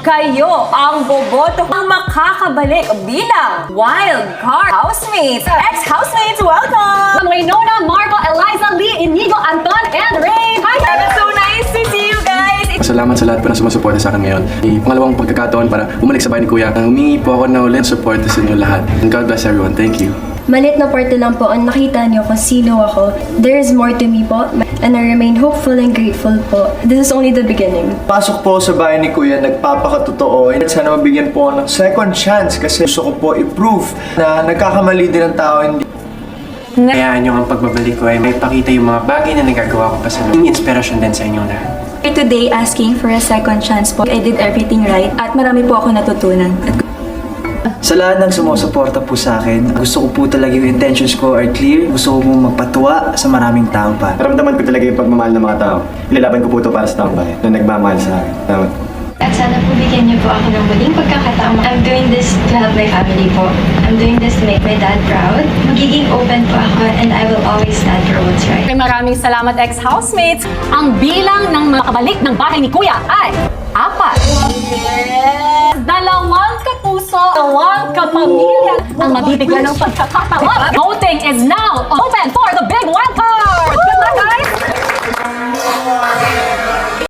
kayo ang boboto ang makakabalik bilang wild card housemates. Ex-housemates, welcome! Winona, Marco, Eliza, Lee, Inigo, Anton, and Ray! Hi! It's so nice to see you guys! Salamat sa lahat po na sumusuporta sa akin ngayon. Pangalawang pagkakataon para bumalik sa bahay ni Kuya. Humingi po ako na ulit support sa inyo lahat. And God bless everyone. Thank you. Malit na parte lang po ang nakita niyo kung sino ako. There is more to me po, and I remain hopeful and grateful po. This is only the beginning. Pasok po sa bahay ni Kuya, nagpapakatotoo. And sana mabigyan po ng second chance kasi gusto ko po i-prove na nagkakamali din ang tao. Hindi Kayaan nyo ang pagbabalik ko ay may pakita yung mga bagay na nagagawa ko pa sa yung inspirasyon din sa inyong lahat. Today, asking for a second chance po. I did everything right at marami po ako natutunan. Sa lahat ng sumusuporta po sa akin, gusto ko po talaga yung intentions ko are clear. Gusto ko pong magpatuwa sa maraming tao pa. Naramdaman ko talaga yung pagmamahal ng mga tao. Ilalaban ko po ito para sa taong bayan na nagmamahal sa akin. Salamat po. At sana po bigyan niyo po ako ng muling pagkakataon. I'm doing this to help my family po. I'm doing this to make my dad proud. Magiging open po ako and I will always stand for what's right. Maraming salamat, ex-housemates! Ang bilang ng makabalik ng bahay ni Kuya ay 4. Dalawang kapuso, dalawang kapamilya ang mabibigyan ng pagkakataon. Voting is now open for